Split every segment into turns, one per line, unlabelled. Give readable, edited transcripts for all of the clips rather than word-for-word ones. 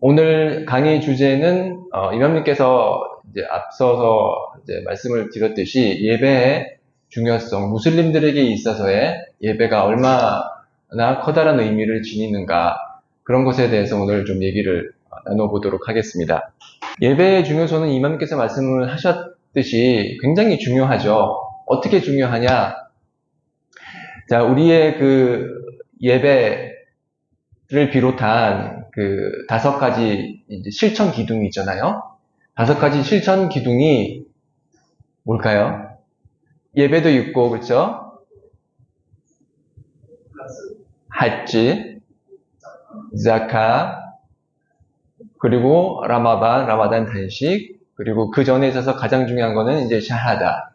오늘 강의 주제는 이맘님께서 이제 앞서서 이제 말씀을 드렸듯이 예배의 중요성, 무슬림들에게 있어서의 예배가 얼마나 커다란 의미를 지니는가 그런 것에 대해서 오늘 좀 얘기를 나눠보도록 하겠습니다. 예배의 중요성은 이맘님께서 말씀을 하셨듯이 굉장히 중요하죠. 어떻게 중요하냐? 자, 우리의 그 예배를 비롯한 그 5가지 이제 실천 기둥이 있잖아요. 5가지 실천 기둥이 뭘까요? 예배도 있고, 그렇죠? 하지, 자카, 그리고 라마단 단식, 그리고 그 전에 있어서 가장 중요한 거는 이제 샤하다.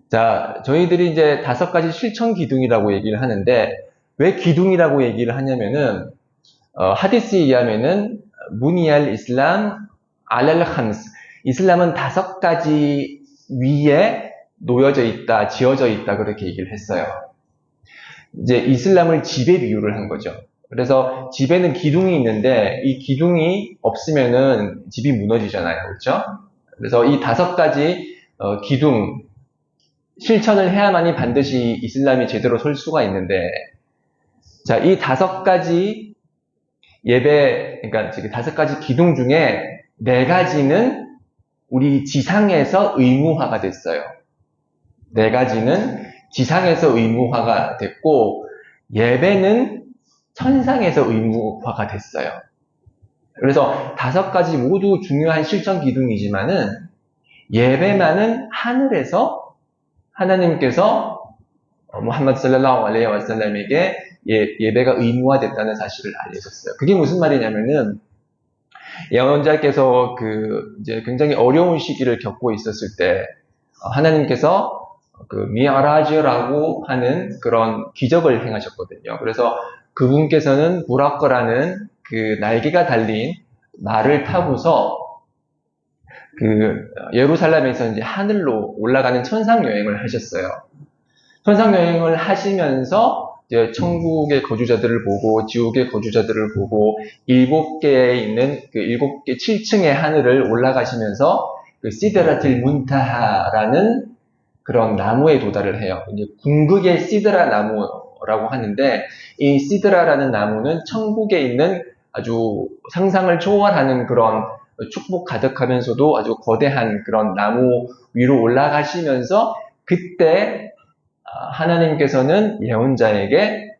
자, 저희들이 이제 5가지 실천 기둥이라고 얘기를 하는데, 왜 기둥이라고 얘기를 하냐면은, 하디스에 의하면은, 무니알 이슬람 알랄 함스. 이슬람은 5가지 위에 놓여져 있다, 지어져 있다, 그렇게 얘기를 했어요. 이제 이슬람을 집에 비유를 한 거죠. 그래서 집에는 기둥이 있는데, 이 기둥이 없으면은 집이 무너지잖아요. 그렇죠? 그래서 이 5가지 기둥, 실천을 해야만이 반드시 이슬람이 제대로 설 수가 있는데, 자, 이 5가지 예배, 그러니까 지금 5가지 기둥 중에 4가지는 우리 지상에서 의무화가 됐어요. 4가지는 지상에서 의무화가 됐고, 예배는 천상에서 의무화가 됐어요. 그래서 5가지 모두 중요한 실천 기둥이지만은, 예배만은 하늘에서 하나님께서 무함마드 살랄라후 알레이히 와살람에게 예배가 의무화됐다는 사실을 알려줬어요. 그게 무슨 말이냐면은 예언자께서 이제 굉장히 어려운 시기를 겪고 있었을 때 하나님께서 그 미아라즈라고 하는 그런 기적을 행하셨거든요. 그래서 그분께서는 부라커라는 그 날개가 달린 말을 타고서 예루살렘에서 이제 하늘로 올라가는 천상 여행을 하셨어요. 천상 여행을 하시면서 이제 천국의 거주자들을 보고 지옥의 거주자들을 보고 7개에 있는 그 7개 7층의 하늘을 올라가시면서 그 시드라틸 문타하라는 그런 나무에 도달을 해요. 이제 궁극의 시드라 나무라고 하는데 이 시드라라는 나무는 천국에 있는 아주 상상을 초월하는 그런 축복 가득하면서도 아주 거대한 그런 나무 위로 올라가시면서 그때 하나님께서는 예언자에게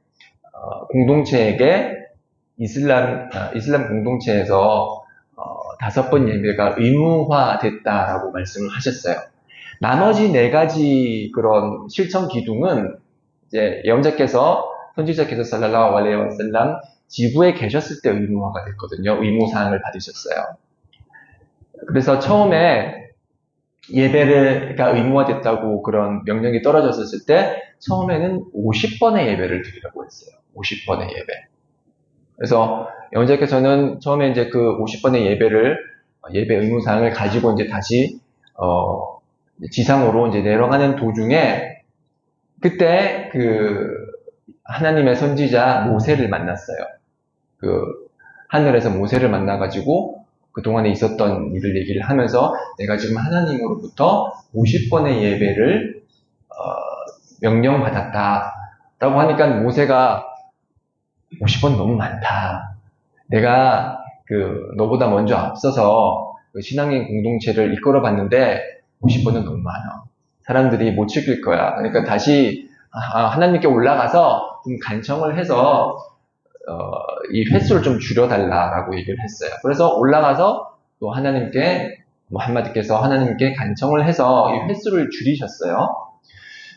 공동체에게 이슬람 공동체에서 5번 예배가 의무화됐다라고 말씀을 하셨어요. 나머지 4가지 그런 실천 기둥은 이제 예언자께서 선지자께서 살랄라후 알레이히 와살람 지구에 계셨을 때 의무화가 됐거든요. 의무사항을 받으셨어요. 그래서 처음에 예배가 의무화됐다고 그런 명령이 떨어졌을 때 처음에는 50번의 예배를 드리라고 했어요. 50번의 예배. 그래서 예언자께서는 처음에 이제 그 50번의 예배 의무사항을 가지고 이제 다시 지상으로 이제 내려가는 도중에 그때 하나님의 선지자 모세를 만났어요. 하늘에서 모세를 만나가지고 그동안에 있었던 일을 얘기를 하면서 내가 지금 하나님으로부터 50번의 예배를 명령받았다라고 하니까 모세가 50번 너무 많다. 내가 너보다 먼저 앞서서 신앙인 공동체를 이끌어봤는데 50번은 너무 많아. 사람들이 못 지킬 거야. 그러니까 다시 하나님께 올라가서 좀 간청을 해서 이 횟수를 좀 줄여달라라고 얘기를 했어요. 그래서 올라가서 또 하나님께 무함마드께서 하나님께 간청을 해서 이 횟수를 줄이셨어요.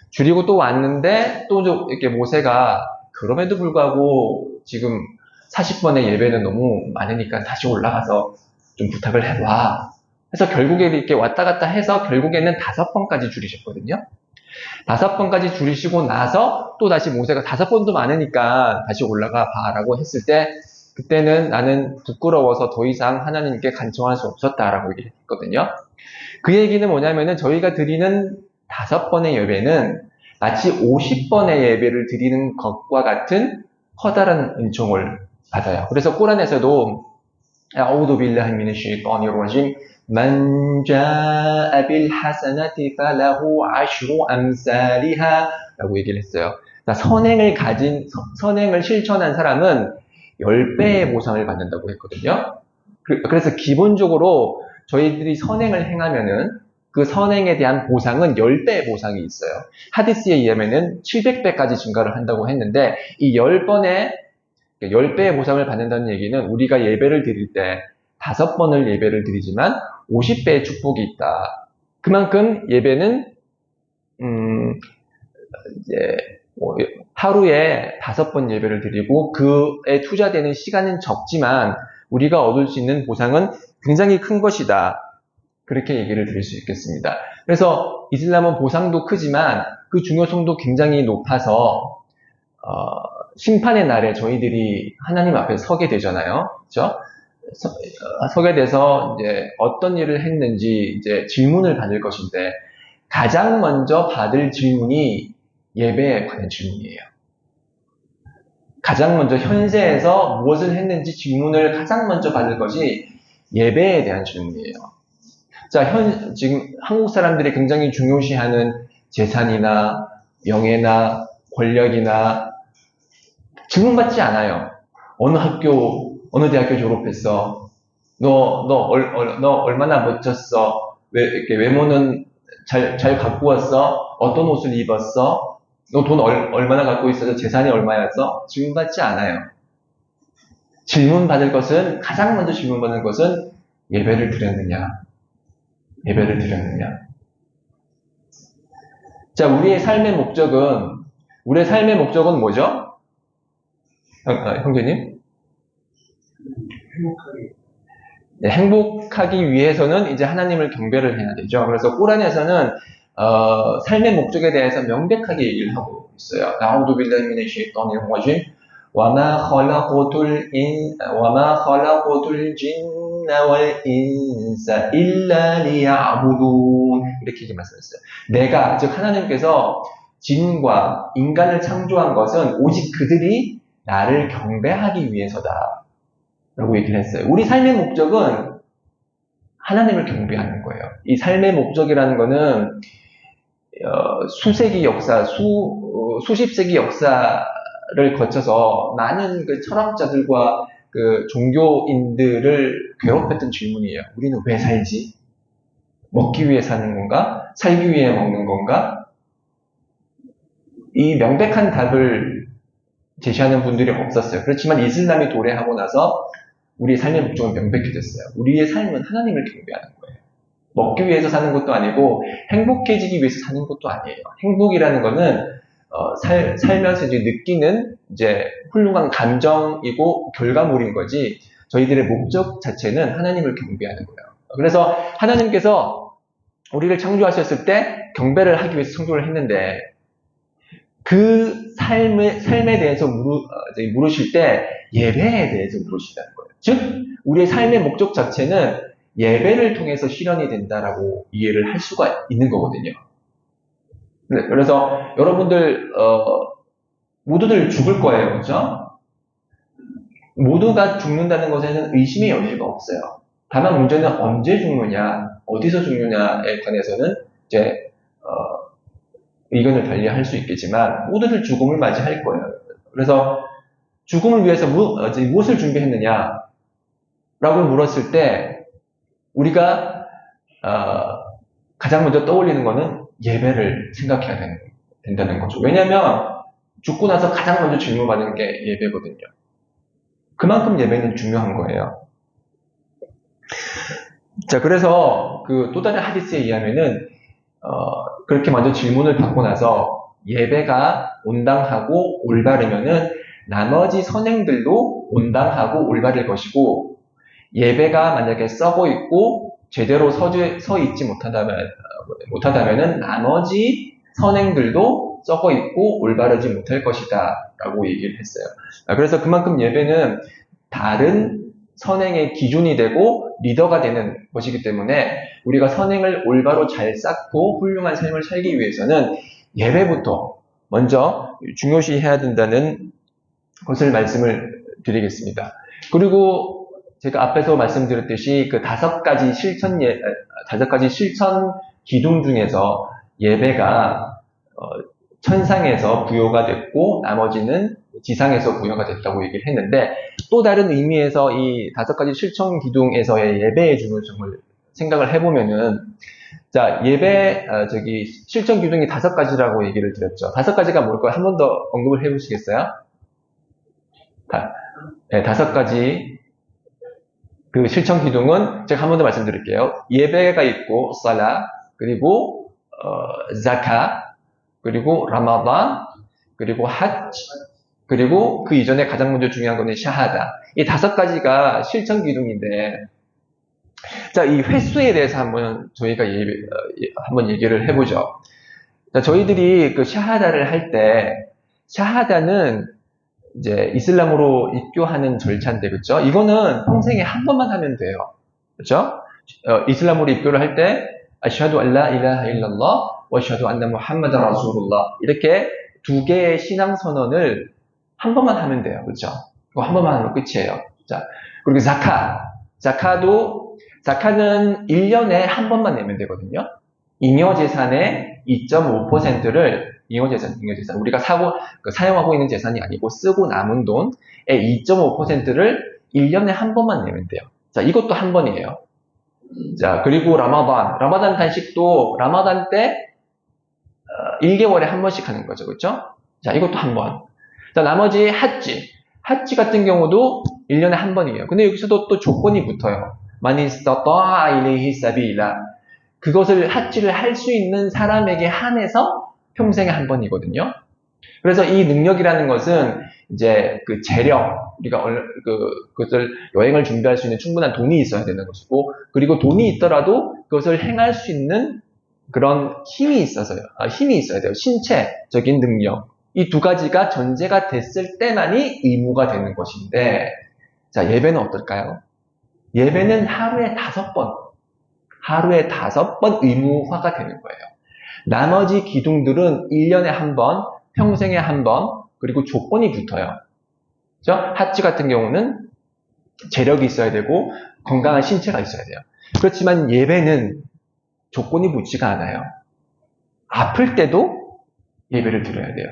줄이고 또 왔는데 또 이렇게 모세가 그럼에도 불구하고 지금 40번의 예배는 너무 많으니까 다시 올라가서 좀 부탁을 해봐. 그래서 결국에 이렇게 왔다 갔다 해서 결국에는 5번까지 줄이셨거든요. 5번까지 줄이시고 나서 또 다시 모세가 5번도 많으니까 다시 올라가 봐라고 했을 때 그때는 나는 부끄러워서 더 이상 하나님께 간청할 수 없었다라고 얘기했거든요. 그 얘기는 뭐냐면은 저희가 드리는 5번의 예배는 마치 50번의 예배를 드리는 것과 같은 커다란 은총을 받아요. 그래서 꾸란에서도 أعوذ بالله من الشيطان الرجيم من جاء بالحسنة فله عشر أمثالها 라고 얘기를 했어요. 선행을 실천한 사람은 10배의 보상을 받는다고 했거든요. 그래서 기본적으로 저희들이 선행을 행하면은 그 선행에 대한 보상은 10배의 보상이 있어요. 하디스에 의하면은 700배까지 증가를 한다고 했는데 이 10배의 보상을 받는다는 얘기는 우리가 예배를 드릴 때 5번을 예배를 드리지만 50배의 축복이 있다. 그만큼 예배는 이제 하루에 5번 예배를 드리고 그에 투자되는 시간은 적지만 우리가 얻을 수 있는 보상은 굉장히 큰 것이다. 그렇게 얘기를 드릴 수 있겠습니다. 그래서 이슬람은 보상도 크지만 그 중요성도 굉장히 높아서 심판의 날에 저희들이 하나님 앞에 서게 되잖아요. 그렇죠? 서게 돼서 이제 어떤 일을 했는지 이제 질문을 받을 것인데 가장 먼저 받을 질문이 예배에 관한 질문이에요. 가장 먼저 현세에서 무엇을 했는지 질문을 가장 먼저 받을 것이 예배에 대한 질문이에요. 자, 지금 한국 사람들이 굉장히 중요시하는 재산이나 명예나 권력이나 질문받지 않아요. 어느 대학교 졸업했어? 너 얼마나 멋졌어? 이렇게 외모는 잘 갖고 왔어? 어떤 옷을 입었어? 너 돈 얼마나 갖고 있어서 재산이 얼마였어? 질문받지 않아요. 가장 먼저 질문받는 것은 예배를 드렸느냐? 예배를 드렸느냐? 자, 우리의 삶의 목적은 뭐죠? 형제님? 행복하기 위해서는 이제 하나님을 경배를 해야 되죠. 그래서 꾸란에서는 삶의 목적에 대해서 명백하게 얘기를 하고 있어요. 아우두 빌라히 미네 쉐이طानिर रजीम وما خلقت الجن والإنس إلا ليعبدون 이렇게 말씀했어요. 즉 하나님께서 진과 인간을 창조한 것은 오직 그들이 나를 경배하기 위해서다 라고 얘기를 했어요. 우리 삶의 목적은 하나님을 경배하는 거예요. 이 삶의 목적이라는 거는 수십 세기 역사를 거쳐서 많은 그 철학자들과 그 종교인들을 괴롭혔던 질문이에요. 우리는 왜 살지? 먹기 위해 사는 건가? 살기 위해 먹는 건가? 이 명백한 답을 제시하는 분들이 없었어요. 그렇지만 이슬람이 도래하고 나서 우리의 삶의 목적은 명백해졌어요. 우리의 삶은 하나님을 경배하는 거예요. 먹기 위해서 사는 것도 아니고 행복해지기 위해서 사는 것도 아니에요. 행복이라는 거는 살면서 이제 느끼는 이제 훌륭한 감정이고 결과물인 거지 저희들의 목적 자체는 하나님을 경배하는 거예요. 그래서 하나님께서 우리를 창조하셨을 때 경배를 하기 위해서 창조를 했는데 그 삶에 대해서 물으실 때 예배에 대해서 물으시다는 거예요. 즉 우리의 삶의 목적 자체는 예배를 통해서 실현이 된다라고 이해를 할 수가 있는 거거든요. 그래서 여러분들 모두들 죽을 거예요, 그렇죠? 모두가 죽는다는 것에는 의심의 여지가 없어요. 다만 문제는 언제 죽느냐, 어디서 죽느냐에 관해서는 이제 의견을 달리할 수 있겠지만 모두들 죽음을 맞이할 거예요. 그래서 죽음을 위해서 무엇을 준비했느냐? 라고 물었을 때 우리가 가장 먼저 떠올리는 것은 예배를 생각해야 된다는 거죠. 왜냐하면 죽고 나서 가장 먼저 질문받는 게 예배거든요. 그만큼 예배는 중요한 거예요. 자, 그래서 그 또 다른 하디스에 의하면은 그렇게 먼저 질문을 받고 나서 예배가 온당하고 올바르면은 나머지 선행들도 온당하고 올바를 것이고 예배가 만약에 썩어 있고 제대로 서 있지 못하다면은 나머지 선행들도 썩어 있고 올바르지 못할 것이다 라고 얘기를 했어요. 그래서 그만큼 예배는 다른 선행의 기준이 되고 리더가 되는 것이기 때문에 우리가 선행을 올바로 잘 쌓고 훌륭한 삶을 살기 위해서는 예배부터 먼저 중요시해야 된다는 것을 말씀을 드리겠습니다. 그리고 제가 앞에서 말씀드렸듯이 그 5가지 실천 기둥 중에서 예배가 천상에서 부여가 됐고 나머지는 지상에서 부여가 됐다고 얘기를 했는데, 또 다른 의미에서 이 5가지 실천 기둥에서의 예배의 중요성을 생각을 해보면은, 자, 실천 기둥이 5가지라고 얘기를 드렸죠. 5가지가 뭘까요? 한 번 더 언급을 해보시겠어요? 네, 5가지 그 실천 기둥은 제가 한 번 더 말씀드릴게요. 예배가 있고, 살라, 그리고 자카, 그리고 라마단, 그리고 하지, 그리고 그 이전에 가장 먼저 중요한 거는 샤하다. 이 5가지가 실천 기둥인데, 자, 이 횟수에 대해서 한번 저희가 한번 얘기를 해보죠. 자, 저희들이 그 샤하다를 할 때, 샤하다는 이제 이슬람으로 입교하는 절차인데, 그렇죠? 이거는 평생에 한 번만 하면 돼요. 그렇죠? 이슬람으로 입교를 할 때 아시하두 안라 일라하 일랄lah 와 아시하두 안나 무함마단 라술ullah, 이렇게 2개의 신앙 선언을 한 번만 하면 돼요. 그렇죠? 그거 한 번만 하면 끝이에요. 자, 그리고 자카는 1년에 한 번만 내면 되거든요. 잉여 재산의 2.5%를 잉여 재산. 우리가 사용하고 있는 재산이 아니고 쓰고 남은 돈의 2.5%를 1년에 한 번만 내면 돼요. 자, 이것도 한 번이에요. 자, 그리고 라마단 단식도 라마단 때 1개월에 한 번씩 하는 거죠. 그렇죠? 자, 이것도 한 번. 자, 나머지 하지 같은 경우도 1년에 한 번이에요. 근데 여기서도 또 조건이 붙어요. 만 이스타따'a 일ൈ히 사비라. 그것을 하지를 할 수 있는 사람에게 한해서 평생에 한 번이거든요. 그래서 이 능력이라는 것은 이제 그 재력, 우리가 그것을 여행을 준비할 수 있는 충분한 돈이 있어야 되는 것이고, 그리고 돈이 있더라도 그것을 행할 수 있는 그런 힘이 있어야 돼요. 신체적인 능력. 이 2가지가 전제가 됐을 때만이 의무가 되는 것인데, 자, 예배는 어떨까요? 예배는 하루에 5번 의무화가 되는 거예요. 나머지 기둥들은 1년에 한 번, 평생에 한 번, 그리고 조건이 붙어요. 그렇죠? 하지 같은 경우는 재력이 있어야 되고 건강한 신체가 있어야 돼요. 그렇지만 예배는 조건이 붙지가 않아요. 아플 때도 예배를 드려야 돼요.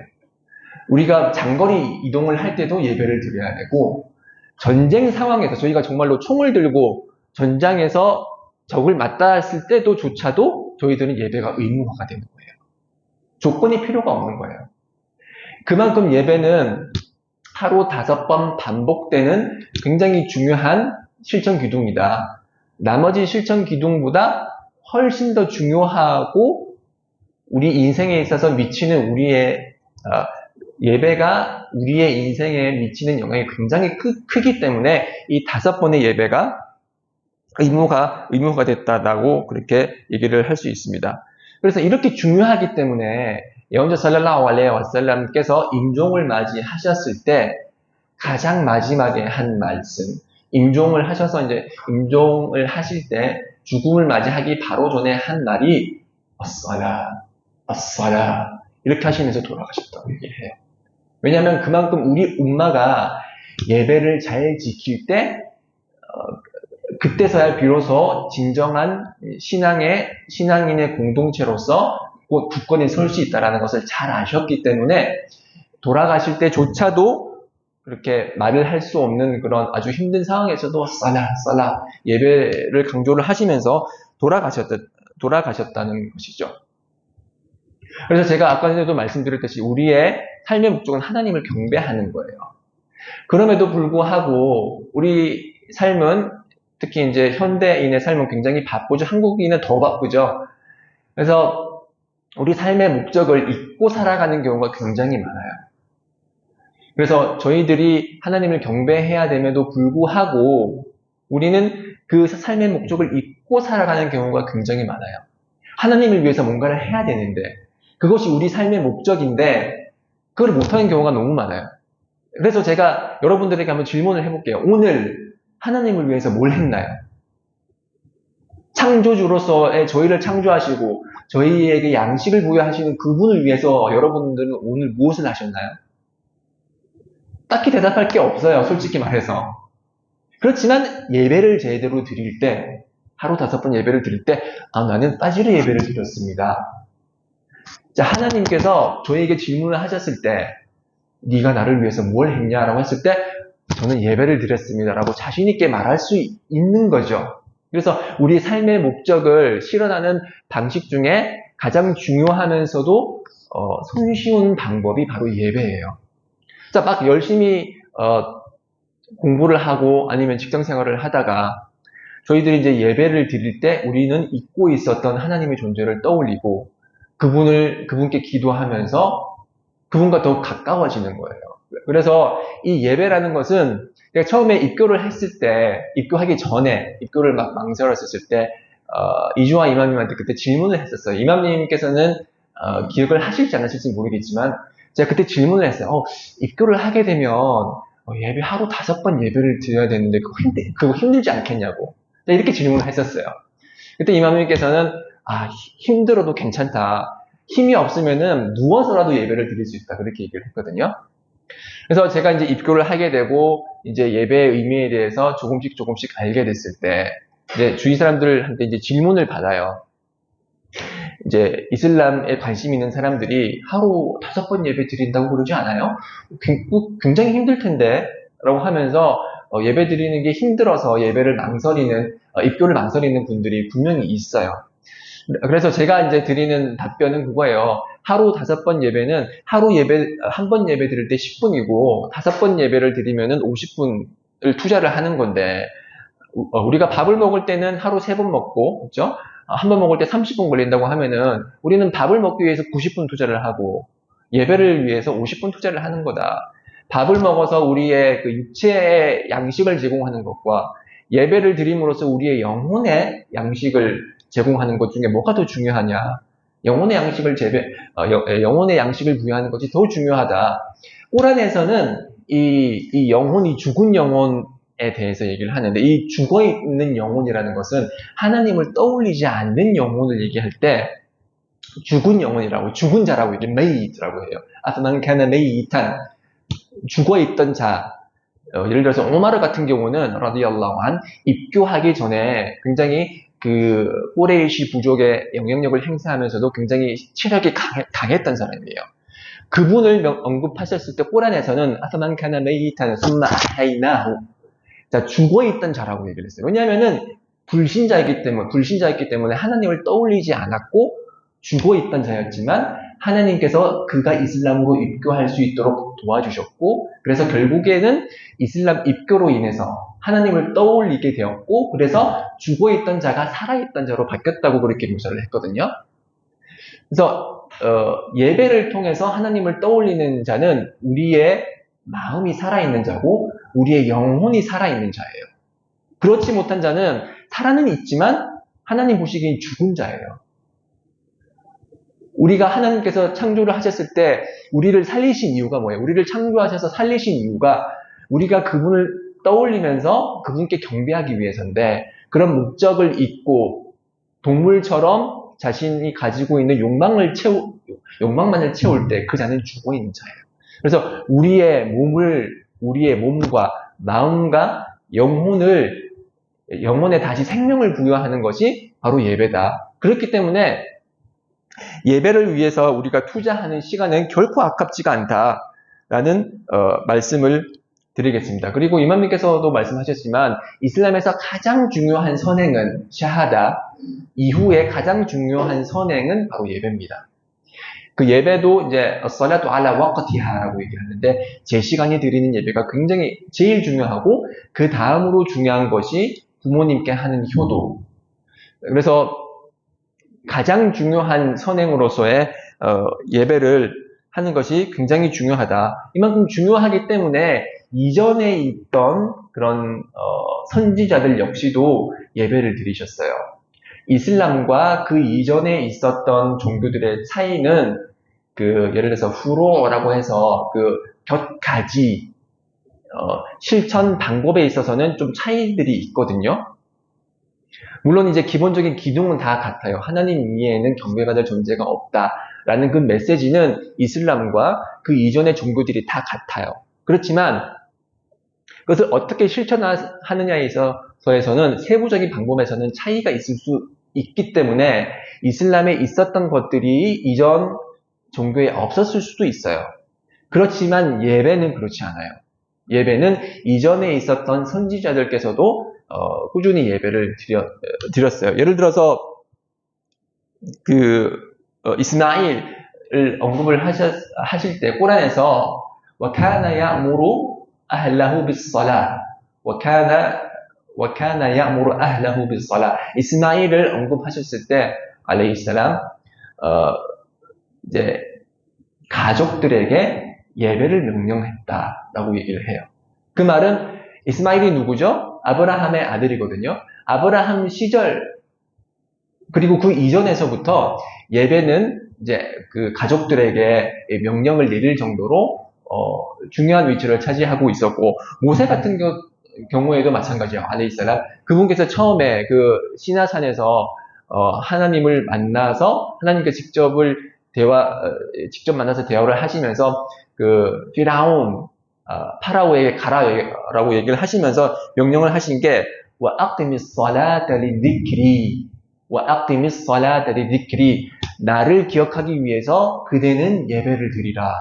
우리가 장거리 이동을 할 때도 예배를 드려야 되고, 전쟁 상황에서 저희가 정말로 총을 들고 전장에서 적을 맞닿았을 때조차도 저희들은 예배가 의무화가 되는 거예요. 조건이 필요가 없는 거예요. 그만큼 예배는 하루 5번 반복되는 굉장히 중요한 실천 기둥이다. 나머지 실천 기둥보다 훨씬 더 중요하고 우리 인생에 있어서 미치는 예배가 우리의 인생에 미치는 영향이 굉장히 크기 때문에 이 5번의 예배가 의무가 됐다라고 그렇게 얘기를 할 수 있습니다. 그래서 이렇게 중요하기 때문에 예언자 살랄라후 알레이히 와살람께서 임종을 맞이하셨을 때 가장 마지막에 한 말씀, 임종을 하셔서 이제 임종을 하실 때 죽음을 맞이하기 바로 전에 한 말이 아싸라 이렇게 하시면서 돌아가셨다고 얘기해요. 왜냐하면 그만큼 우리 umma가 예배를 잘 지킬 때 그때서야 비로소 진정한 신앙인의 공동체로서 굳건히 설 수 있다는 것을 잘 아셨기 때문에 돌아가실 때조차도 그렇게 말을 할 수 없는 그런 아주 힘든 상황에서도 살라 예배를 강조를 하시면서 돌아가셨다는 것이죠. 그래서 제가 아까 전에도 말씀드렸듯이 우리의 삶의 목적은 하나님을 경배하는 거예요. 그럼에도 불구하고 우리 삶은 특히 이제 현대인의 삶은 굉장히 바쁘죠. 한국인은 더 바쁘죠. 그래서 우리 삶의 목적을 잊고 살아가는 경우가 굉장히 많아요. 그래서 저희들이 하나님을 경배해야 됨에도 불구하고 우리는 그 삶의 목적을 잊고 살아가는 경우가 굉장히 많아요. 하나님을 위해서 뭔가를 해야 되는데 그것이 우리 삶의 목적인데 그걸 못하는 경우가 너무 많아요. 그래서 제가 여러분들에게 한번 질문을 해볼게요. 오늘 하나님을 위해서 뭘 했나요? 창조주로서의 저희를 창조하시고 저희에게 양식을 부여하시는 그분을 위해서 여러분들은 오늘 무엇을 하셨나요? 딱히 대답할 게 없어요. 솔직히 말해서. 그렇지만 예배를 제대로 드릴 때, 하루 5번 예배를 드릴 때, 나는 파지르 예배를 드렸습니다. 자, 하나님께서 저에게 질문을 하셨을 때, 네가 나를 위해서 뭘 했냐라고 했을 때, 저는 예배를 드렸습니다라고 자신 있게 말할 수 있는 거죠. 그래서 우리 삶의 목적을 실현하는 방식 중에 가장 중요하면서도 손쉬운 방법이 바로 예배예요. 자, 막 열심히 공부를 하고 아니면 직장 생활을 하다가 저희들이 이제 예배를 드릴 때 우리는 잊고 있었던 하나님의 존재를 떠올리고 그분께 기도하면서 그분과 더 가까워지는 거예요. 그래서 이 예배라는 것은 제가 처음에 입교를 했을 때, 입교하기 전에 입교를 막 망설였었을 때 이주아 이맘님한테 그때 질문을 했었어요. 이맘님께서는 기억을 하실지 안 하실지 모르겠지만 제가 그때 질문을 했어요. 입교를 하게 되면 예배 하루 5번 예배를 드려야 되는데 그거 힘들지 않겠냐고 이렇게 질문을 했었어요. 그때 이맘님께서는 힘들어도 괜찮다. 힘이 없으면은 누워서라도 예배를 드릴 수 있다. 그렇게 얘기를 했거든요. 그래서 제가 이제 입교를 하게 되고 이제 예배의 의미에 대해서 조금씩 알게 됐을 때 이제 주위 사람들한테 이제 질문을 받아요. 이제 이슬람에 관심 있는 사람들이 하루 5번 예배 드린다고 그러지 않아요? 굉장히 힘들 텐데 라고 하면서 예배 드리는 게 힘들어서 예배를 망설이는 입교를 망설이는 분들이 분명히 있어요. 그래서 제가 이제 드리는 답변은 그거예요. 하루 5번 예배는 한 번 예배 드릴 때 10분이고 5번 예배를 드리면은 50분을 투자를 하는 건데 우리가 밥을 먹을 때는 하루 3번 먹고 그렇죠? 한 번 먹을 때 30분 걸린다고 하면은 우리는 밥을 먹기 위해서 90분 투자를 하고 예배를 위해서 50분 투자를 하는 거다. 밥을 먹어서 우리의 그 육체의 양식을 제공하는 것과 예배를 드림으로써 우리의 영혼의 양식을 제공하는 것 중에 뭐가 더 중요하냐? 영혼의 양식을 부여하는 것이 더 중요하다. 꼬란에서는 이 영혼이 죽은 영혼에 대해서 얘기를 하는데 이 죽어있는 영혼이라는 것은 하나님을 떠올리지 않는 영혼을 얘기할 때 죽은 영혼이라고, 죽은 자라고 이게 메이트라고 해요. 아스만 카나 메이탄, 죽어있던 자. 예를 들어서 오마르 같은 경우는 라디알라후 안 입교하기 전에 굉장히 그 꼬레이시 부족의 영향력을 행사하면서도 굉장히 체력이 강했던 사람이에요. 그분을 언급하셨을 때 꼬란에서는 아스만 카나 메이탄 숨마 하이나후, 자, 죽어있던 자라고 얘기를 했어요. 왜냐하면은 불신자였기 때문에 하나님을 떠올리지 않았고 죽어있던 자였지만 하나님께서 그가 이슬람으로 입교할 수 있도록 도와주셨고 그래서 결국에는 이슬람 입교로 인해서 하나님을 떠올리게 되었고 그래서 죽어있던 자가 살아있던 자로 바뀌었다고 그렇게 묘사를 했거든요. 그래서 예배를 통해서 하나님을 떠올리는 자는 우리의 마음이 살아있는 자고 우리의 영혼이 살아있는 자예요. 그렇지 못한 자는 살아는 있지만 하나님 보시기엔 죽은 자예요. 우리가 하나님께서 창조를 하셨을 때 우리를 살리신 이유가 뭐예요? 우리를 창조하셔서 살리신 이유가 우리가 그분을 떠올리면서 그분께 경배하기 위해서인데 그런 목적을 잊고 동물처럼 자신이 가지고 있는 욕망만을 채울 때 그 자는 죽어있는 자예요. 그래서 우리의 몸과 마음과 영혼에 다시 생명을 부여하는 것이 바로 예배다. 그렇기 때문에 예배를 위해서 우리가 투자하는 시간은 결코 아깝지가 않다라는 말씀을 드리겠습니다. 그리고 이맘님께서도 말씀하셨지만 이슬람에서 가장 중요한 선행은 샤하다 이후에 가장 중요한 선행은 바로 예배입니다. 그 예배도 이제 살라투 알라 와카티하라고 얘기하는데 제 시간에 드리는 예배가 굉장히 제일 중요하고 그 다음으로 중요한 것이 부모님께 하는 효도. 그래서 가장 중요한 선행으로서의 예배를 하는 것이 굉장히 중요하다. 이만큼 중요하기 때문에 이전에 있던 그런 선지자들 역시도 예배를 드리셨어요. 이슬람과 그 이전에 있었던 종교들의 차이는 예를 들어서 후로라고 해서 몇 가지 실천 방법에 있어서는 좀 차이들이 있거든요. 물론 이제 기본적인 기둥은 다 같아요. 하나님 위에는 경배받을 존재가 없다라는 그 메시지는 이슬람과 그 이전의 종교들이 다 같아요. 그렇지만 그것을 어떻게 실천하느냐에 있어서에서는 세부적인 방법에서는 차이가 있을 수 있기 때문에 이슬람에 있었던 것들이 이전 종교에 없었을 수도 있어요. 그렇지만 예배는 그렇지 않아요. 예배는 이전에 있었던 선지자들께서도 꾸준히 예배를 드렸어요. 예를 들어서 이스마일을 언급을 하실 때 꾸란에서 وَكَانَ يَأْمُرُ أَهْلَهُ بِالصَّلَاةِ وَكَانَ يَأْمُرُ أَهْلَهُ بِالصَّلَاةِ 이스마일을 언급하셨을 때 알레이히스사람 이제 가족들에게 예배를 명령했다라고 얘기를 해요. 그 말은 이스마일이 누구죠? 아브라함의 아들이거든요. 아브라함 시절 그리고 그 이전에서부터 예배는 이제 그 가족들에게 명령을 내릴 정도로 중요한 위치를 차지하고 있었고 모세 같은 경우에도 마찬가지예요. 알레이히스사람 그분께서 처음에 그 시나산에서 하나님을 만나서 하나님께 직접 만나서 대화를 하시면서 그 피라운 파라오에게 가라라고 얘기를 하시면서 명령을 하신 게 وَأَقِمِ الصَّلَاةَ لِذِكْرِي وَأَقِمِ الصَّلَاةَ لِذِكْرِي 나를 기억하기 위해서 그대는 예배를 드리라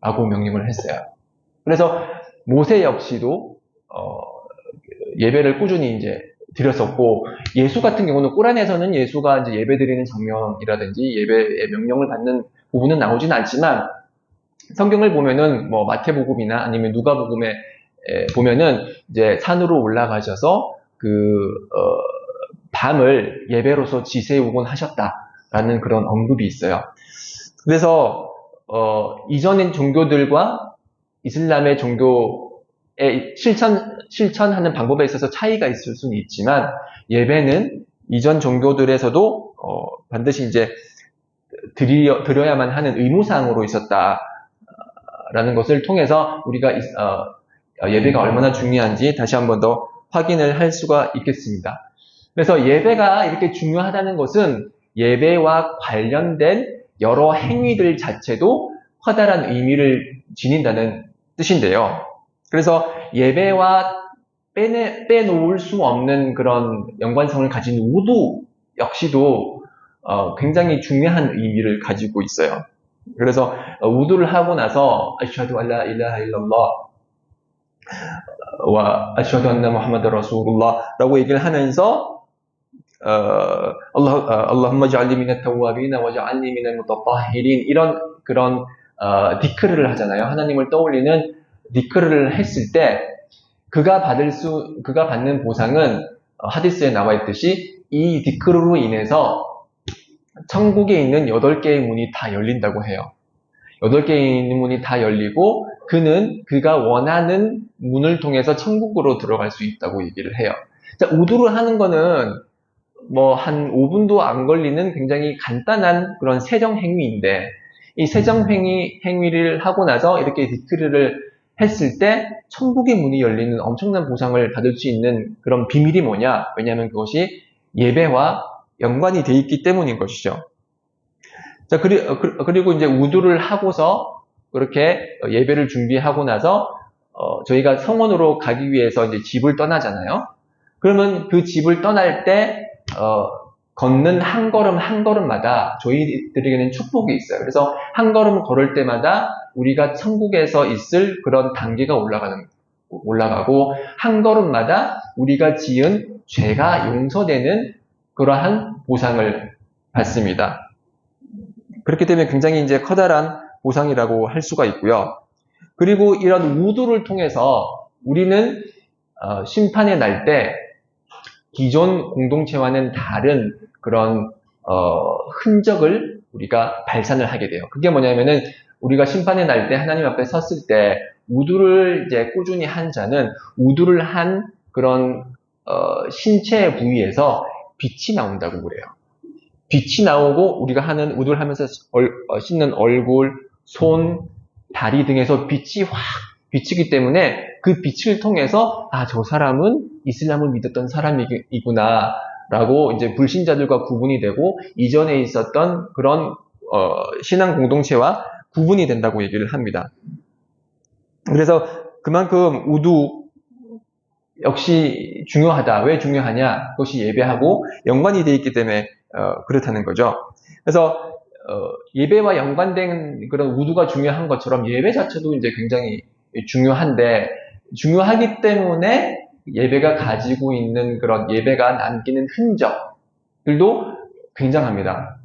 라고 명령을 했어요. 그래서 모세 역시도 예배를 꾸준히 이제 드렸었고 예수 같은 경우는 꾸란에서는 예수가 이제 예배드리는 장면이라든지 예배의 명령을 받는 부분은 나오진 않지만 성경을 보면은 뭐 마태복음이나 아니면 누가복음에 보면은 이제 산으로 올라가셔서 밤을 예배로서 지새우곤 하셨다라는 그런 언급이 있어요. 그래서 이전의 종교들과 이슬람의 종교의 실천하는 방법에 있어서 차이가 있을 수는 있지만 예배는 이전 종교들에서도 반드시 이제 드려야만 하는 의무사항으로 있었다라는 것을 통해서 우리가 예배가 얼마나 중요한지 다시 한 번 더 확인을 할 수가 있겠습니다. 그래서 예배가 이렇게 중요하다는 것은 예배와 관련된 여러 행위들 자체도 커다란 의미를 지닌다는 뜻인데요. 그래서 예배와 빼놓을 수 없는 그런 연관성을 가진 우두 역시도 굉장히 중요한 의미를 가지고 있어요. 그래서 우두를 하고 나서 아슈하두 안라 일라하 일랄lah 와 아슈하두 안나 무함마드 라술ullah 라고 얘기를 하면서 Allahumma ja'alni minat tawwabina wa ja'alni minal mutatahhirin 이런 그런 디크르를 하잖아요. 하나님을 떠올리는 디크르를 했을 때 그가 받는 보상은 하디스에 나와 있듯이 이 디크르로 인해서 천국에 있는 8개의 문이 다 열린다고 해요. 8개의 있는 문이 다 열리고 그가 원하는 문을 통해서 천국으로 들어갈 수 있다고 얘기를 해요. 자, 우두를 하는 거는 뭐 한 5분도 안 걸리는 굉장히 간단한 그런 세정 행위인데 이 세정 행위를 하고 나서 이렇게 디크르를 했을 때 천국의 문이 열리는 엄청난 보상을 받을 수 있는 그런 비밀이 뭐냐? 왜냐하면 그것이 예배와 연관이 돼 있기 때문인 것이죠. 자, 그리고 이제 우두를 하고서 그렇게 예배를 준비하고 나서 저희가 성원으로 가기 위해서 이제 집을 떠나잖아요. 그러면 그 집을 떠날 때 걷는 한 걸음 한 걸음마다 저희들에게는 축복이 있어요. 그래서 한 걸음 걸을 때마다 우리가 천국에서 있을 그런 단계가 올라가고 한 걸음마다 우리가 지은 죄가 용서되는 그러한 보상을 받습니다. 그렇기 때문에 굉장히 이제 커다란 보상이라고 할 수가 있고요. 그리고 이런 우두를 통해서 우리는 심판의 날 때 기존 공동체와는 다른 그런 흔적을 우리가 발산을 하게 돼요. 그게 뭐냐면은 우리가 심판의 날 때 하나님 앞에 섰을 때 우두를 이제 꾸준히 한 자는 우두를 한 그런 신체 부위에서 빛이 나온다고 그래요. 빛이 나오고 우리가 하는 우두를 하면서 씻는 얼굴, 손, 다리 등에서 빛이 확 비치기 때문에 그 빛을 통해서 저 사람은 이슬람을 믿었던 사람이구나 라고 이제 불신자들과 구분이 되고 이전에 있었던 그런 신앙 공동체와 구분이 된다고 얘기를 합니다. 그래서 그만큼 역시 중요하다. 왜 중요하냐? 그것이 예배하고 연관이 되어 있기 때문에 그렇다는 거죠. 그래서 예배와 연관된 그런 우두가 중요한 것처럼 예배 자체도 이제 굉장히 중요한데 중요하기 때문에 예배가 가지고 있는 그런 예배가 남기는 흔적들도 굉장합니다.